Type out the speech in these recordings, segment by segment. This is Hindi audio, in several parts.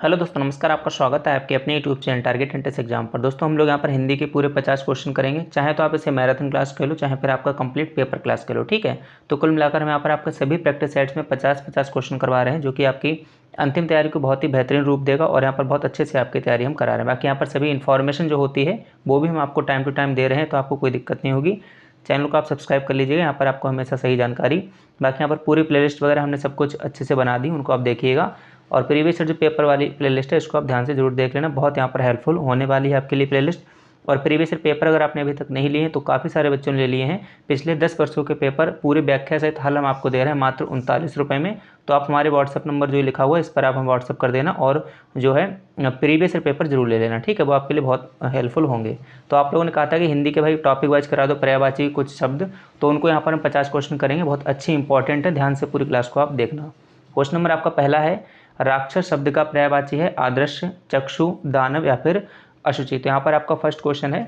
हेलो दोस्तों, नमस्कार। आपका स्वागत है आपके अपने YouTube channel target entrance exam पर। दोस्तों, हम लोग यहाँ पर हिंदी के पूरे 50 क्वेश्चन करेंगे। चाहे तो आप इसे मैराथन क्लास कह लो, चाहे फिर आपका कंप्लीट पेपर क्लास कह लो, ठीक है। तो कुल मिलाकर हम यहाँ पर आपके सभी प्रैक्टिस सेट्स में 50-50 क्वेश्चन करवा रहे हैं, जो कि आपकी अंतिम तैयारी को बहुत ही बेहतरीन रूप देगा और यहाँ पर बहुत अच्छे से आपकी तैयारी हम करा रहे हैं। बाकी यहाँ पर सभी इन्फॉर्मेशन जो होती है वो भी हम आपको टाइम टू टाइम दे रहे हैं, तो आपको कोई दिक्कत नहीं होगी। चैनल को आप सब्सक्राइब कर लीजिएगा, यहाँ पर आपको हमेशा सही जानकारी। बाकी यहाँ पर पूरी प्लेलिस्ट वगैरह हमने सब कुछ अच्छे से बना दी, उनको आप देखिएगा। और प्रीवियस ईयर जो पेपर वाली प्लेलिस्ट है इसको आप ध्यान से जरूर देख लेना, बहुत यहाँ पर हेल्पफुल होने वाली है आपके लिए प्लेलिस्ट। और प्रीवियस ईयर पेपर अगर आपने अभी तक नहीं लिए हैं तो काफ़ी सारे बच्चों ने ले लिए हैं। पिछले 10 वर्षों के पेपर पूरी व्याख्या सहित हल हम आपको दे रहे हैं मात्र 39 रुपये में। तो आप हमारे व्हाट्सअप नंबर जो लिखा हुआ है इस पर आप हम व्हाट्सअप कर देना, और जो है प्रीवियस ईयर पेपर जरूर ले लेना, ठीक है। वो आपके लिए बहुत हेल्पफुल होंगे। तो आप लोगों ने कहा था कि हिंदी के भाई टॉपिक वाइज करा दो, पर्यायवाची कुछ शब्द, तो उनको यहाँ पर हम 50 क्वेश्चन करेंगे। बहुत अच्छी इंपॉर्टेंट है, ध्यान से पूरी क्लास को आप देखना। क्वेश्चन नंबर आपका पहला है, राक्षस शब्द का पर्यायवाची है आदर्श, चक्षु, दानव या फिर अशुचि। तो यहाँ पर आपका फर्स्ट क्वेश्चन है,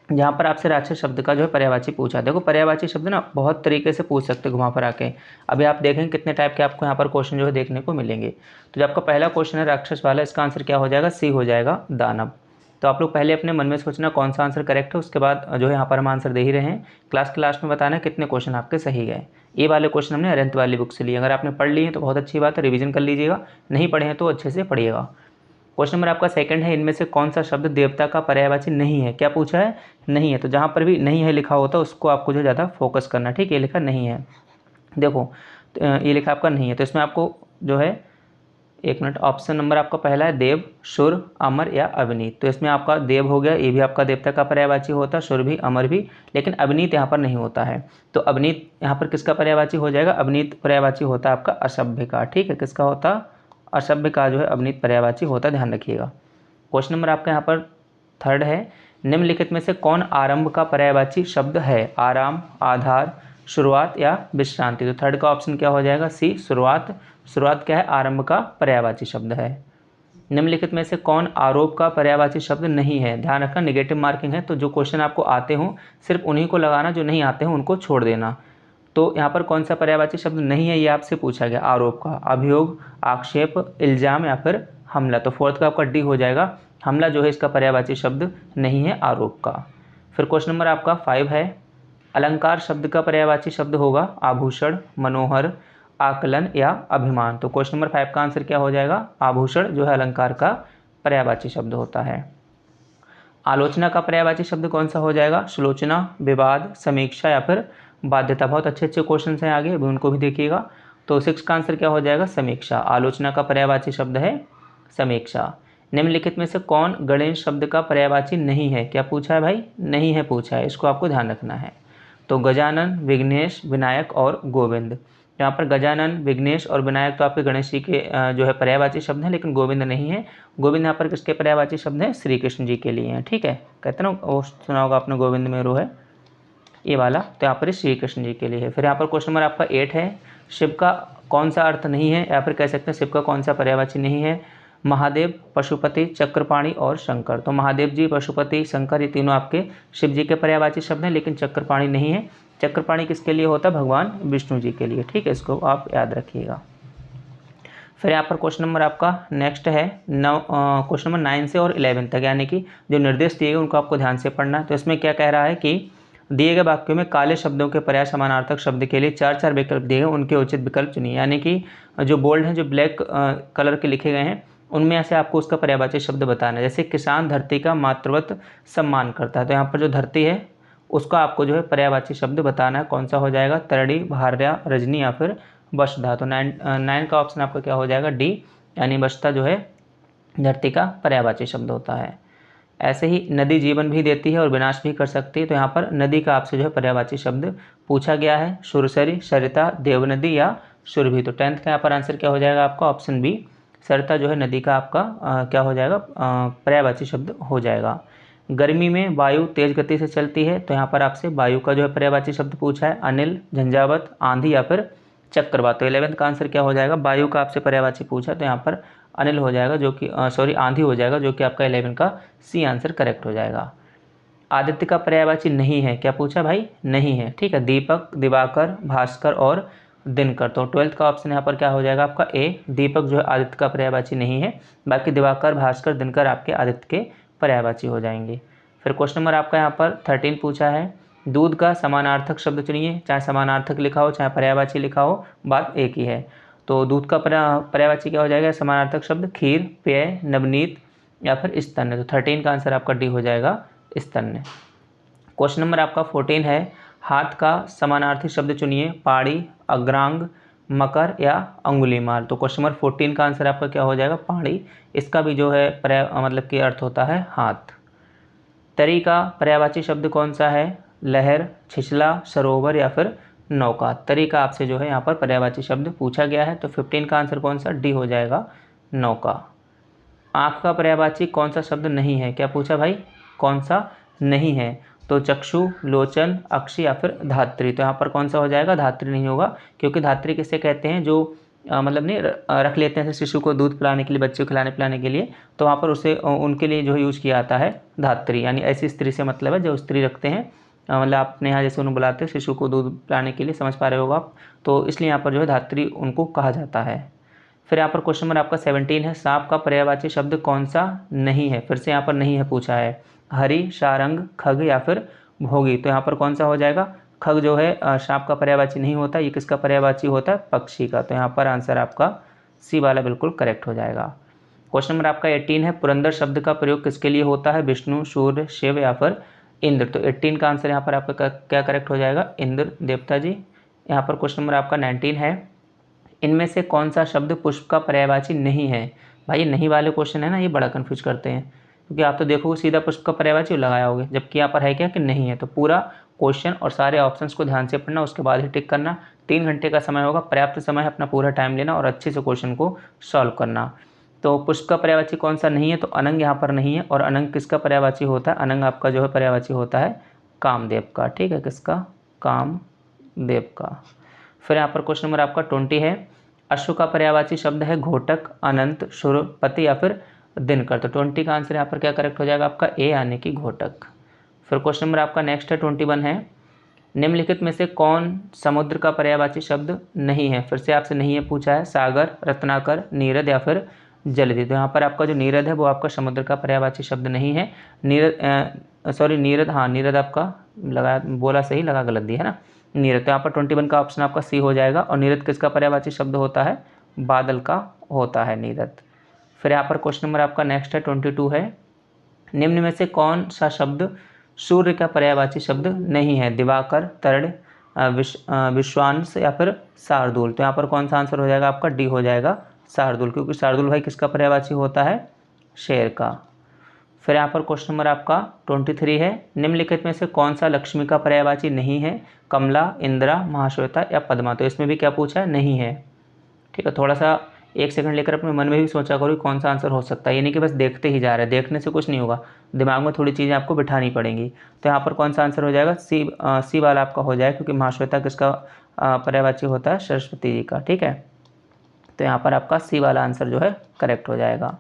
जहाँ पर आपसे राक्षस शब्द का जो है पर्यायवाची पूछा। देखो, पर्यायवाची शब्द ना बहुत तरीके से पूछ सकते घुमा पर आके। अभी आप देखेंगे कितने टाइप के आपको यहाँ पर क्वेश्चन जो है देखने को मिलेंगे। तो जो आपका पहला क्वेश्चन है राक्षस वाला, इसका आंसर क्या हो जाएगा? सी हो जाएगा, दानव। तो आप लोग पहले अपने मन में सोचना कौन सा आंसर करेक्ट है, उसके बाद जो है यहाँ पर हम आंसर दे ही रहे हैं। क्लास के लास्ट में बताना कितने क्वेश्चन आपके सही गए। ये वाले क्वेश्चन हमने अरिहंत वाली बुक से लिए। अगर आपने पढ़ लिए हैं तो बहुत अच्छी बात है, रिवीजन कर लीजिएगा। नहीं पढ़े हैं तो अच्छे से पढ़िएगा। क्वेश्चन नंबर आपका सेकंड है, इनमें से कौन सा शब्द देवता का पर्यायवाची नहीं है? क्या पूछा है? नहीं है। तो जहाँ पर भी नहीं है लिखा होता है उसको आपको जो ज़्यादा फोकस करना, ठीक है। ये लिखा नहीं है, देखो ये लिखा आपका नहीं है, तो इसमें आपको जो है, एक मिनट, ऑप्शन नंबर आपका पहला है देव, शुर, अमर या अवनीत। तो इसमें आपका देव हो गया, ये भी आपका देवता का पर्यायवाची होता है, शुर भी, अमर भी, लेकिन अवनीत यहाँ पर नहीं होता है। तो अवनीत यहाँ पर किसका पर्यायवाची हो जाएगा? अवनीत पर्यायवाची होता है आपका असभ्य का, ठीक है। किसका होता? असभ्य का जो है अवनीत पर्यायवाची होता है, ध्यान रखिएगा। क्वेश्चन नंबर आपका यहाँ पर थर्ड है, निम्नलिखित में से कौन आरंभ का पर्यायवाची शब्द है? आराम, आधार, शुरुआत या विश्रांति। तो थर्ड का ऑप्शन क्या हो जाएगा? सी, शुरुआत। शुरुआत क्या है? आरंभ का पर्यायवाची शब्द है। निम्नलिखित में से कौन आरोप का पर्यायवाची शब्द नहीं है? ध्यान रखना, नेगेटिव मार्किंग है, तो जो क्वेश्चन आपको आते हों सिर्फ उन्हीं को लगाना, जो नहीं आते हों उनको छोड़ देना। तो यहाँ पर कौन सा पर्यायवाची शब्द नहीं है ये आपसे पूछा गया? आरोप का, अभियोग, आक्षेप, इल्जाम या फिर हमला। तो फोर्थ का आपका डी हो जाएगा, हमला जो है इसका पर्यायवाची शब्द नहीं है आरोप का। फिर क्वेश्चन नंबर आपका 5 है, अलंकार शब्द का पर्यायवाची शब्द होगा आभूषण, मनोहर, आकलन या अभिमान। तो क्वेश्चन नंबर 5 का आंसर क्या हो जाएगा? आभूषण जो है अलंकार का पर्यायवाची शब्द होता है। आलोचना का पर्यायवाची शब्द कौन सा हो जाएगा? सुलोचना, विवाद, समीक्षा या फिर बाध्यता। बहुत अच्छे अच्छे क्वेश्चन हैं आगे, अभी उनको भी देखिएगा। तो 6 का आंसर क्या हो जाएगा? समीक्षा। आलोचना का पर्यायवाची शब्द है समीक्षा। निम्नलिखित में से कौन गणेश शब्द का पर्यायवाची नहीं है? क्या पूछा है भाई? नहीं है पूछा है, इसको आपको ध्यान रखना है। तो गजानन, विघ्नेश, विनायक और गोविंद। यहाँ पर गजानन, विघ्नेश और विनायक तो आपके गणेश जी के जो है पर्यायवाची शब्द हैं, लेकिन गोविंद नहीं है। गोविंद यहाँ पर किसके पर्यायवाची शब्द हैं? श्री कृष्ण जी के लिए हैं, ठीक है। कहते हैं ना, वो सुना होगा आपने, गोविंद मेरो है, ये वाला, तो यहाँ पर श्री कृष्ण जी के लिए है। फिर यहाँ पर क्वेश्चन नंबर आपका 8 है, शिव का कौन सा अर्थ नहीं है, या फिर कह सकते हैं शिव का कौन सा पर्यायवाची नहीं है? महादेव, पशुपति, चक्रपाणी और शंकर। तो महादेव जी, पशुपति, शंकर, ये तीनों आपके शिव जी के पर्यायवाची शब्द हैं, लेकिन चक्रपाणी नहीं है। चक्रपाणी किसके लिए होता है? भगवान विष्णु जी के लिए, ठीक है। इसको आप याद रखिएगा। फिर यहाँ पर क्वेश्चन नंबर आपका नेक्स्ट है क्वेश्चन नंबर 9 से और 11 तक, यानी कि जो निर्देश दिए गए उनको आपको ध्यान से पढ़ना है। तो इसमें क्या कह रहा है कि दिए गए वाक्यों में काले शब्दों के पर्याय समानार्थक शब्द के लिए 4-4 विकल्प दिए गए, उनके उचित विकल्प चुनिए। यानी कि जो बोल्ड हैं, जो ब्लैक कलर के लिखे गए हैं, उनमें से आपको उसका पर्यायवाची शब्द बताना है। जैसे किसान धरती का मातृवत सम्मान करता है, तो यहाँ पर जो धरती है उसका आपको जो है पर्यायवाची शब्द बताना है। कौन सा हो जाएगा? तरड़ी, भार्या, रजनी या फिर वसुधा। तो 9 का ऑप्शन आपका क्या हो जाएगा? डी, यानी वसुधा जो है धरती का पर्यायवाची शब्द होता है। ऐसे ही नदी जीवन भी देती है और विनाश भी कर सकती है, तो यहाँ पर नदी का आपसे जो है पर्यायवाची शब्द पूछा गया है। सुरसरी, सरिता, देवनदी या सुरभि। तो 10th का यहाँ पर आंसर क्या हो जाएगा आपका? ऑप्शन बी, सरिता जो है नदी का आपका क्या हो जाएगा? पर्यायवाची शब्द हो जाएगा। गर्मी में वायु तेज गति से चलती है, तो यहाँ पर आपसे वायु का जो है पर्यायवाची शब्द पूछा है। अनिल, झंझावत, आंधी या फिर चक्रवात। तो 11th का आंसर क्या हो जाएगा? वायु का आपसे पर्यायवाची पूछा, तो यहाँ पर अनिल हो जाएगा, जो कि आंधी हो जाएगा, जो कि आपका 11 का सी आंसर करेक्ट हो जाएगा। आदित्य का पर्यायवाची नहीं है, क्या पूछा भाई? नहीं है, ठीक है। दीपक, दिवाकर, भास्कर और दिनकर। तो 12th का ऑप्शन यहाँ पर क्या हो जाएगा आपका ए। दीपक जो है आदित्य का पर्यायवाची नहीं है, बाकी दिवाकर, भास्कर, दिनकर आपके आदित्य के पर्यायवाची हो जाएंगे। फिर क्वेश्चन नंबर आपका यहाँ पर 13 पूछा है, दूध का समानार्थक शब्द चुनिए। चाहे समानार्थक लिखा हो चाहे पर्यायवाची लिखा हो, बात एक ही है। तो दूध का पर्यायवाची क्या हो जाएगा, समानार्थक शब्द खीर, पेय, नवनीत या फिर स्तन्य। तो 13 का आंसर आपका डी हो जाएगा, स्तन्य। क्वेश्चन नंबर आपका 14 है, हाथ का समानार्थी शब्द चुनिए। पाड़ी, अग्रांग, मकर या अंगुलीमाल। तो क्वेश्चन नंबर 14 का आंसर आपका क्या हो जाएगा, पाड़ी। इसका भी जो है मतलब कि अर्थ होता है हाथ। तरी का पर्यायवाची शब्द कौन सा है, लहर, छिछला, सरोवर या फिर नौका। तरी का आपसे जो है यहाँ पर पर्यायवाची शब्द पूछा गया है, तो 15 का आंसर कौन सा, डी हो जाएगा, नौका। आँख का पर्यायवाची कौन सा शब्द नहीं है, क्या पूछा भाई, कौन सा नहीं है। तो चक्षु, लोचन, अक्षी या फिर धात्री। तो यहाँ पर कौन सा हो जाएगा, धात्री नहीं होगा, क्योंकि धात्री किसे कहते हैं, जो मतलब नहीं रख लेते हैं शिशु को दूध पिलाने के लिए, बच्चे को खिलाने पिलाने के लिए, तो वहाँ पर उसे उनके लिए जो यूज़ किया जाता है धात्री, यानी ऐसी स्त्री से मतलब है जो स्त्री रखते हैं, मतलब आप अपने यहाँ जैसे उन्हें बुलाते हैं शिशु को दूध पिलाने के लिए, समझ पा रहे होगा आप, तो इसलिए यहाँ पर जो है धात्री उनको कहा जाता है। फिर यहाँ पर क्वेश्चन नंबर आपका 17 है, सांप का पर्यायवाची शब्द कौन सा नहीं है। फिर से यहाँ पर नहीं है पूछा है, हरि, सारंग, खग या फिर भोगी। तो यहाँ पर कौन सा हो जाएगा, खग जो है सांप का पर्यायवाची नहीं होता, ये किसका पर्यायवाची होता है, पक्षी का। तो यहाँ पर आंसर आपका सी वाला बिल्कुल करेक्ट हो जाएगा। क्वेश्चन नंबर आपका 18 है, पुरंदर शब्द का प्रयोग किसके लिए होता है, विष्णु, सूर्य, शिव या फिर इंद्र। तो 18 का आंसर यहाँ पर आपका क्या करेक्ट हो जाएगा, इंद्र देवता जी। यहाँ पर क्वेश्चन नंबर आपका 19 है, इनमें से कौन सा शब्द पुष्प का पर्यायवाची नहीं है। भाई ये नहीं वाले क्वेश्चन है ना, ये बड़ा कन्फ्यूज करते हैं, क्योंकि आप तो देखोगे सीधा पुष्प का पर्यायवाची लगाया होगे, जबकि यहाँ पर है क्या कि नहीं है। तो पूरा क्वेश्चन और सारे ऑप्शंस को ध्यान से पढ़ना, उसके बाद ही टिक करना। 3 घंटे का समय होगा, पर्याप्त समय है, अपना पूरा टाइम लेना और अच्छे से क्वेश्चन को सॉल्व करना। तो पुष्प का पर्यायवाची कौन सा नहीं है, तो अनंग यहाँ पर नहीं है। और अनंग किसका पर्यायवाची होता है, अनंग आपका जो है पर्यायवाची होता है कामदेव का। ठीक है, किसका, कामदेव का। फिर यहाँ पर क्वेश्चन नंबर आपका 20 है, अश्व का पर्यायवाची शब्द है घोटक, अनंत, शुरपति या फिर दिनकर। तो 20 का आंसर यहाँ पर क्या करेक्ट हो जाएगा आपका ए, यानी कि घोटक। फिर क्वेश्चन नंबर आपका नेक्स्ट है 21 है, निम्नलिखित में से कौन समुद्र का पर्यायवाची शब्द नहीं है। फिर से आपसे नहीं है पूछा है, सागर, रत्नाकर, नीरद या फिर जलधि। तो यहाँ पर आपका जो नीरद है वो आपका समुद्र का पर्यायवाची शब्द नहीं है। नीरद, हाँ नीरद आपका लगा, बोला सही, लगा गलत दिया है ना, नीरद। तो यहाँ पर 21 का ऑप्शन आपका सी हो जाएगा। और नीरद किसका पर्यायवाची शब्द होता है, बादल का होता है नीरद। फिर यहाँ पर क्वेश्चन नंबर आपका नेक्स्ट है 22 है, निम्न में से कौन सा शब्द सूर्य का पर्यायवाची शब्द नहीं है, दिवाकर, तरण, विश्वांश या फिर शार्दूल। तो यहाँ पर कौन सा आंसर हो जाएगा आपका, डी हो जाएगा, शार्दूल, क्योंकि शार्दूल भाई किसका पर्यायवाची होता है, शेर का। फिर यहाँ पर क्वेश्चन नंबर आपका 23 है, निम्नलिखित में से कौन सा लक्ष्मी का पर्यायवाची नहीं है, कमला, इंदिरा, महाश्वेता या पद्मा। तो इसमें भी क्या पूछा है, नहीं है। ठीक है, थोड़ा सा 1 सेकंड लेकर अपने मन में भी सोचा करो कौन सा आंसर हो सकता है, ये नहीं कि बस देखते ही जा रहे हैं, देखने से कुछ नहीं होगा, दिमाग में थोड़ी चीज़ें आपको बिठानी पड़ेंगी। तो यहाँ पर कौन सा आंसर हो जाएगा, सी वाला आपका हो जाएगा, क्योंकि महाश्वेता किसका पर्यायवाची होता है, सरस्वती जी का। ठीक है, तो यहाँ पर आपका सी वाला आंसर जो है करेक्ट हो जाएगा।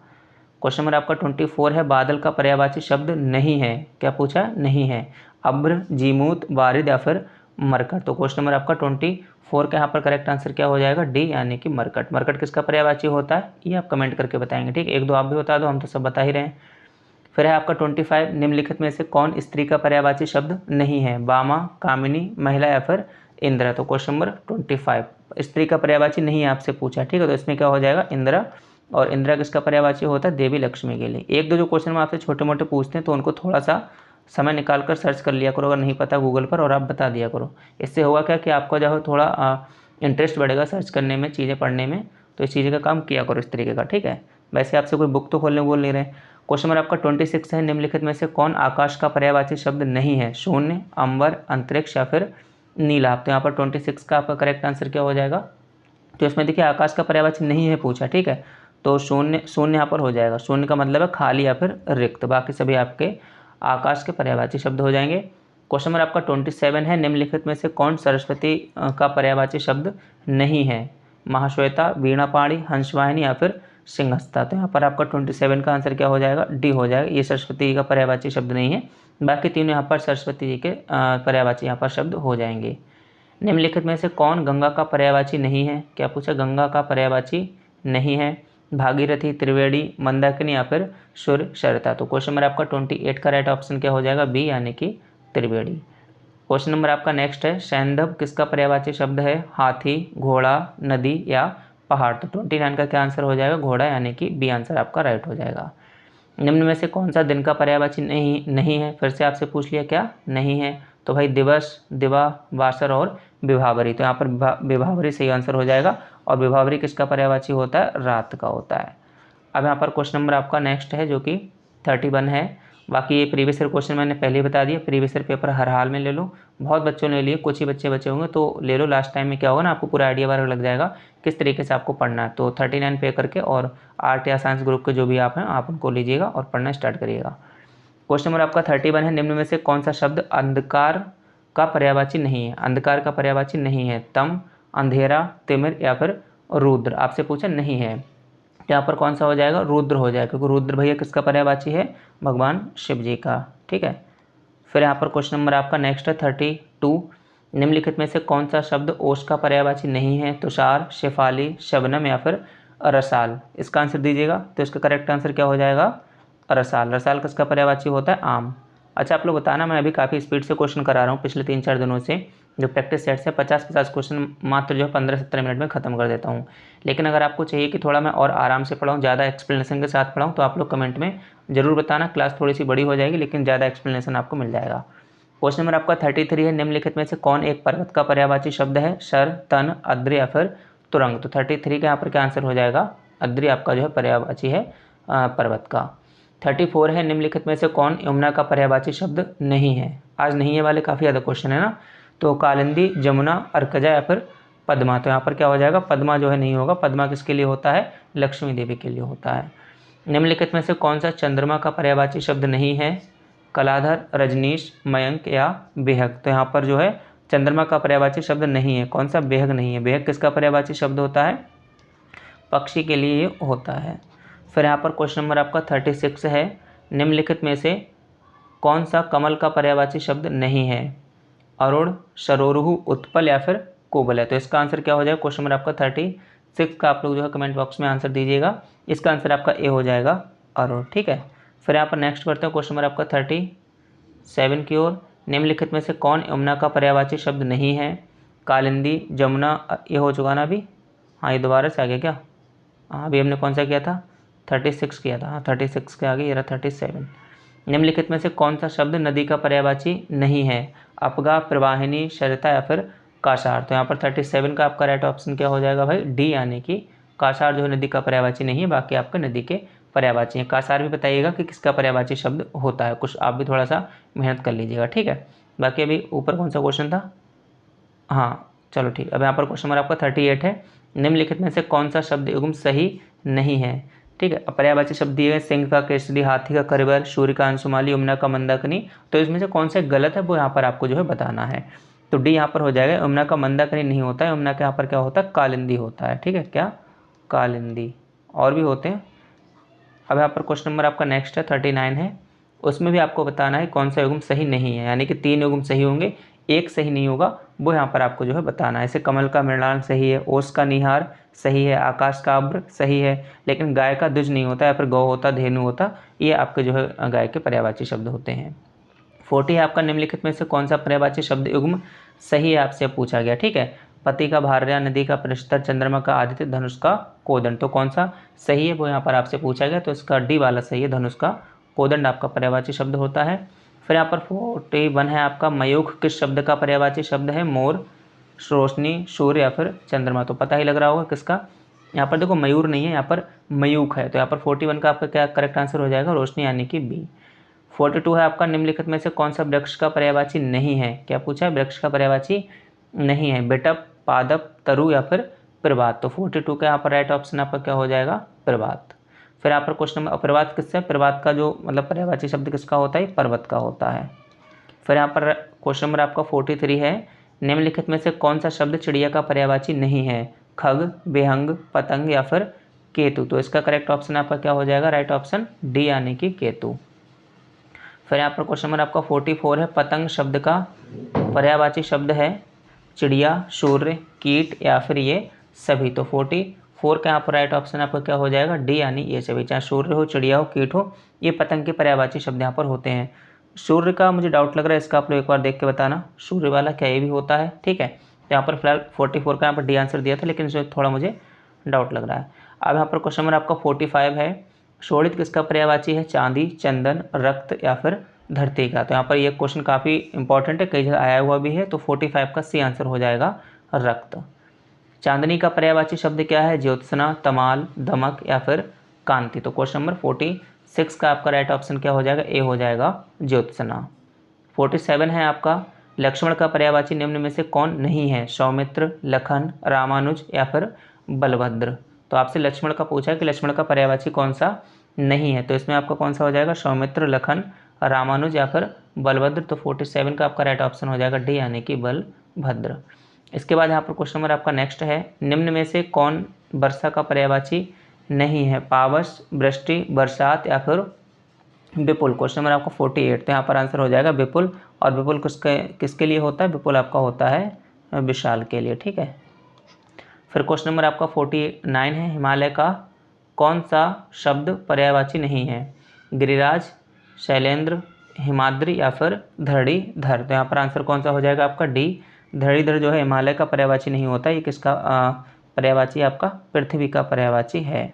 क्वेश्चन नंबर आपका 24 है, बादल का पर्यायवाची शब्द नहीं है, क्या पूछा है, नहीं है, अब्र, जीमूत, बारिद या फिर मरकट। तो क्वेश्चन नंबर आपका 24 का यहाँ पर करेक्ट आंसर क्या हो जाएगा, डी, यानी कि मरकट। मरकट किसका पर्यायवाची होता है, ये आप कमेंट करके बताएंगे। ठीक, 1-2 आप भी बता दो, हम तो सब बता ही रहे हैं। फिर है आपका 25, निम्नलिखित में से कौन स्त्री का पर्यायवाची शब्द नहीं है, बामा, कामिनी, महिला या फिर इंदिरा। तो क्वेश्चन नंबर 25 स्त्री का पर्यायवाची नहीं है, आपसे पूछा। ठीक है, तो इसमें क्या हो जाएगा, इंदिरा। और इंदिरा किसका पर्यायवाची होता है, देवी लक्ष्मी के लिए। 1-2 जो क्वेश्चन में आपसे छोटे मोटे पूछते हैं तो उनको थोड़ा सा समय निकाल कर सर्च कर लिया करो, अगर नहीं पता गूगल पर, और आप बता दिया करो। इससे होगा क्या कि आपका जो है थोड़ा इंटरेस्ट बढ़ेगा सर्च करने में, चीज़ें पढ़ने में। तो इस चीज़ का काम किया करो इस तरीके का। ठीक है, वैसे आपसे कोई बुक तो खोलने बोल नहीं रहे। क्वेश्चन नंबर आपका 26 है, निम्नलिखित में से कौन आकाश का पर्यायवाची शब्द नहीं है, शून्य, अंबर, अंतरिक्ष या फिर नीला। तो यहाँ पर 26 का आपका करेक्ट आंसर क्या हो जाएगा, तो इसमें देखिए आकाश का पर्यायवाची नहीं है पूछा। ठीक है, तो शून्य यहाँ पर हो जाएगा, शून्य का मतलब है खाली या फिर रिक्त, बाकी सभी आपके आकाश के पर्यायवाची शब्द हो जाएंगे। क्वेश्चन नंबर आपका 27 है, निम्नलिखित में से कौन सरस्वती का पर्यायवाची शब्द नहीं है, महाश्वेता, वीणापाणी, हंसवाहिनी या फिर सिंहस्था। तो यहाँ पर आपका 27 का आंसर क्या हो जाएगा, डी हो जाएगा, ये सरस्वती का पर्यायवाची शब्द नहीं है, बाकी तीनों यहाँ पर सरस्वती जी के पर्यायवाची यहाँ पर शब्द हो जाएंगे। निम्नलिखित में से कौन गंगा का पर्यायवाची नहीं है? क्या पूछा? गंगा का पर्यायवाची नहीं है। भागीरथी, त्रिवेणी, मंदाकिनी या फिर सूर्य, सरिता। तो क्वेश्चन नंबर आपका 28 का राइट ऑप्शन क्या हो जाएगा? बी यानी कि त्रिवेणी। क्वेश्चन नंबर आपका नेक्स्ट है, सैंधव किसका पर्यायवाची शब्द है? हाथी, घोड़ा, नदी या पहाड़। तो 29 का क्या आंसर हो जाएगा? घोड़ा यानी कि बी आंसर आपका राइट हो जाएगा। निम्न में से कौन सा दिन का पर्यायवाची नहीं है? फिर से आपसे पूछ लिया क्या नहीं है, तो भाई दिवस, दिवा, वासर और विभावरी। तो यहाँ पर विभावरी सही आंसर हो जाएगा। और विभावरी किसका पर्यायवाची होता है? रात का होता है। अब यहाँ पर क्वेश्चन नंबर आपका नेक्स्ट है जो कि 31 है। बाकी ये प्रीवियस ईयर क्वेश्चन मैंने पहले ही बता दिया, प्रीवियस ईयर पेपर हर हाल में ले लो। बहुत बच्चों ने लिए, कुछ ही बच्चे बचे होंगे तो ले लो। लास्ट टाइम में क्या होगा ना, आपको पूरा आइडिया बार लग जाएगा किस तरीके से आपको पढ़ना है। तो 39 पे करके और आर्ट या साइंस ग्रुप के जो भी आप हैं आप उनको लीजिएगा और पढ़ना स्टार्ट करिएगा। क्वेश्चन नंबर आपका 31 है, निम्न में से कौन सा शब्द अंधकार का पर्यायवाची नहीं है? अंधकार का पर्यायवाची नहीं है। तम, अंधेरा, तिमिर या फिर रुद्र। आपसे पूछा नहीं है, यहाँ पर कौन सा हो जाएगा? रुद्र हो जाएगा, क्योंकि रुद्र भैया किसका पर्यायवाची है? भगवान शिव जी का। ठीक है। फिर यहाँ पर क्वेश्चन नंबर आपका नेक्स्ट है 32, निम्नलिखित में से कौन सा शब्द ओश का पर्यायवाची नहीं है? तुषार, शेफाली, शबनम या फिर रसाल। इसका आंसर दीजिएगा। तो इसका करेक्ट आंसर क्या हो जाएगा? रसाल। रसाल किसका पर्यायवाची होता है? आम। अच्छा आप लोग बताना, मैं अभी काफ़ी स्पीड से क्वेश्चन करा रहा हूँ पिछले 3-4 दिनों से। जो प्रैक्टिस सेट से 50-50 क्वेश्चन मात्र जो है 15-17 मिनट में ख़त्म कर देता हूँ। लेकिन अगर आपको चाहिए कि थोड़ा मैं और आराम से पढ़ाऊँ, ज़्यादा एक्सप्लेनेशन के साथ पढ़ाऊँ, तो आप लोग कमेंट में ज़रूर बताना। क्लास थोड़ी सी बड़ी हो जाएगी लेकिन ज़्यादा एक्सप्लेनेशन आपको मिल जाएगा। क्वेश्चन नंबर आपका 33 है, निम्नलिखित में से कौन एक पर्वत का पर्यायवाची शब्द है? शर, तन, अद्र या फिर तुरंग। तो 33 का यहाँ पर क्या आंसर हो जाएगा? अद्र आपका जो है पर्यायवाची है पर्वत का। 34 है, निम्नलिखित में से कौन यमुना का पर्यायवाची शब्द नहीं है? आज नहीं है वाले काफ़ी ज़्यादा क्वेश्चन है ना। तो कालिंदी, जमुना, अर्कजा या फिर पद्मा। तो यहाँ पर क्या हो जाएगा? पद्मा जो है नहीं होगा। पद्मा किसके लिए होता है? लक्ष्मी देवी के लिए होता है। निम्नलिखित में से कौन सा चंद्रमा का पर्यायवाची शब्द नहीं है? कलाधर, रजनीश, मयंक या बेहक। तो यहाँ पर जो है चंद्रमा का पर्यायवाची शब्द नहीं है। कौन सा? बेहक नहीं है। बेहक किसका पर्यायवाची शब्द होता है? पक्षी के लिए ये होता है। फिर यहाँ पर क्वेश्चन नंबर आपका 36 है, निम्नलिखित में से कौन सा कमल का पर्यायवाची शब्द नहीं है? अरुण, सरोरुह, उत्पल या फिर कोमल है। तो इसका आंसर क्या हो जाएगा? क्वेश्चन नंबर आपका 36 का आप लोग जो है कमेंट बॉक्स में आंसर दीजिएगा। इसका आंसर आपका ए हो जाएगा, अरुण। ठीक है। फिर यहाँ पर नेक्स्ट करते हैं क्वेश्चन नंबर आपका 37 की ओर, निम्नलिखित में से कौन यमुना का पर्यायवाची शब्द नहीं है? कालिंदी, जमुना, ये हो चुका ना अभी। हाँ ये दोबारा से आ गया क्या? हाँ अभी हमने कौन सा किया था? 36 किया था। हाँ 36 के आगे ये रहा 37। निम्नलिखित में से कौन सा शब्द नदी का पर्यायवाची नहीं है? अपगा, प्रवाहिनी, सरिता या फिर कासार। तो यहाँ पर 37 का आपका राइट ऑप्शन क्या हो जाएगा भाई? डी यानी कि कासार जो है नदी का पर्यायवाची नहीं है, बाकी आपके नदी के पर्यायवाची हैं। कासार भी बताइएगा कि किसका पर्यायवाची शब्द होता है, कुछ आप भी थोड़ा सा मेहनत कर लीजिएगा। ठीक है। बाकी अभी ऊपर कौन सा क्वेश्चन था? हाँ चलो ठीक। अब यहाँ पर क्वेश्चन नंबर आपका 38 है, निम्नलिखित में से कौन सा शब्द युग्म सही नहीं है? ठीक है। पर्यायवाची शब्द दिए गए, सिंह का केसरी, हाथी का करिबर, सूर्य का अंशुमाली, यमुना का मंदाकिनी। तो इसमें से कौन सा गलत है वो यहाँ पर आपको जो है बताना है। तो डी यहाँ पर हो जाएगा, यमुना का मंदाकिनी नहीं होता है। यमुना के यहाँ पर क्या होता है? कालिंदी होता है। ठीक है। क्या? कालिंदी। और भी होते हैं। अब यहाँ पर क्वेश्चन नंबर आपका नेक्स्ट है 39 है, उसमें भी आपको बताना है कौन सा युग्म सही नहीं है। यानी कि 3 युग्म सही होंगे, एक सही नहीं होगा, वो यहाँ पर आपको जो है बताना है। ऐसे कमल का मृणाल सही है, ओस का निहार सही है, आकाश का अब्र सही है, लेकिन गाय का द्विज नहीं होता, या फिर गौ होता, धेनु होता, ये आपके जो है गाय के पर्यायवाची शब्द होते हैं। 40 है आपका, निम्नलिखित में से कौन सा पर्यायवाची शब्द युग्म सही है आपसे पूछा गया। ठीक है। पति का भार्या, नदी का प्रस्तर, चंद्रमा का आदित्य, धनुष का कोदंड। तो कौन सा सही है वो यहाँ पर आपसे पूछा गया। तो इसका डी वाला सही है, धनुष का कोदंड आपका पर्यायवाची शब्द होता है। फिर यहाँ पर 41 है आपका, मयूख किस शब्द का पर्यायवाची शब्द है? मोर, रोशनी, सूर्य या फिर चंद्रमा। तो पता ही लग रहा होगा किसका। यहाँ पर देखो मयूर नहीं है, यहाँ पर मयूख है। तो यहाँ पर 41 का आपका क्या करेक्ट आंसर हो जाएगा? रोशनी यानी कि बी। 42 है आपका, निम्नलिखित में से कौन सा वृक्ष का पर्यायवाची नहीं है? क्या पूछा है? वृक्ष का पर्यायवाची नहीं है। बेटप, पादप, तरु या फिर प्रभात। तो 42 का यहाँ पर राइट ऑप्शन आपका क्या हो जाएगा? प्रभात। फिर यहाँ पर क्वेश्चन नंबर, प्रभात किससे? प्रभात का जो मतलब पर्यायवाची शब्द किसका होता है? पर्वत का होता है। फिर यहाँ पर क्वेश्चन नंबर आपका 43 है, निम्नलिखित में से कौन सा शब्द चिड़िया का पर्यायवाची नहीं है? खग, बेहंग, पतंग या फिर केतु। तो इसका करेक्ट ऑप्शन आपका क्या हो जाएगा? राइट ऑप्शन डी यानी कि केतु। फिर यहाँ पर क्वेश्चन नंबर आपका 44 है, पतंग शब्द का पर्यायवाची शब्द है चिड़िया, सूर्य, कीट या फिर ये सभी। तो 44 का यहाँ पर राइट ऑप्शन आपका क्या हो जाएगा, डी यानी ये सभी। चाहे सूर्य हो, चिड़िया हो, कीट हो, ये पतंग के पर्यायवाची शब्द यहाँ पर होते हैं। सूर्य का मुझे डाउट लग रहा है, इसका आप लोग एक बार देख के बताना, सूर्य वाला क्या ये भी होता है, ठीक है। तो यहाँ पर फिलहाल 44 का यहाँ पर डी आंसर दिया था, लेकिन इसमें थोड़ा मुझे डाउट लग रहा है। अब यहाँ पर क्वेश्चन नंबर आपका 45 है, शोणित किसका पर्यायवाची है, चांदी, चंदन, रक्त या फिर धरती का। तो यहाँ पर ये क्वेश्चन काफ़ी इंपॉर्टेंट है, कई जगह आया हुआ भी है। तो 45 का सी आंसर हो जाएगा रक्त। चांदनी का पर्यायवाची शब्द क्या है, ज्योत्सना, तमाल, दमक या फिर कांति। तो क्वेश्चन नंबर 46 का आपका राइट ऑप्शन क्या हो जाएगा, ए हो जाएगा ज्योत्सना। 47 है आपका, लक्ष्मण का पर्यायवाची निम्न में से कौन नहीं है, सौमित्र, लखन, रामानुज या फिर बलभद्र। तो आपसे लक्ष्मण का पूछा है कि लक्ष्मण का पर्यायवाची कौन सा नहीं है, तो इसमें आपका कौन सा हो जाएगा, सौमित्र, लखन, रामानुज या फिर बलभद्र। तो 47 का आपका राइट ऑप्शन हो जाएगा डी यानी कि बलभद्र। इसके बाद यहाँ पर क्वेश्चन नंबर आपका नेक्स्ट है, निम्न में से कौन वर्षा का पर्यायवाची नहीं है, पावस, वृष्टि, बरसात या फिर विपुल। क्वेश्चन नंबर आपका 48, तो यहाँ पर आंसर हो जाएगा विपुल। और विपुल किसके लिए होता है, विपुल आपका होता है विशाल के लिए, ठीक है। फिर क्वेश्चन नंबर आपका 49 है, हिमालय का कौन सा शब्द पर्यायवाची नहीं है, गिरिराज, शैलेंद्र, हिमाद्री या फिर धरणीधर। तो यहाँ पर आंसर कौन सा हो जाएगा आपका डी, धरणीधर जो है हिमालय का पर्यायवाची नहीं होता, ये किसका पर्यायवाची आपका पृथ्वी का पर्यायवाची है।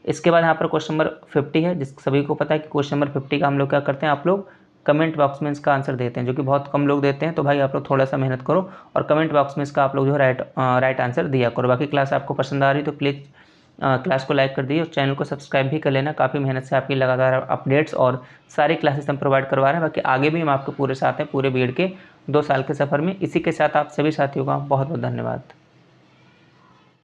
इसके बाद यहाँ पर क्वेश्चन नंबर 50 है, जिस सभी को पता है कि क्वेश्चन नंबर 50 का हम लोग क्या करते हैं, आप लोग कमेंट बॉक्स में इसका आंसर देते हैं, जो कि बहुत कम लोग देते हैं। तो भाई आप लोग थोड़ा सा मेहनत करो और कमेंट बॉक्स में इसका आप लोग जो है राइट आंसर दिया करो। बाकी क्लास आपको पसंद आ रही तो प्लीज़ क्लास को लाइक कर दीजिए और चैनल को सब्सक्राइब भी कर लेना। काफ़ी मेहनत से आपकी लगातार अपडेट्स और सारी क्लासेस हम प्रोवाइड करवा रहे हैं। बाकी आगे भी हम आपके पूरे साथ हैं, पूरे बीएड के 2 साल के सफ़र में। इसी के साथ आप सभी साथियों का बहुत बहुत धन्यवाद।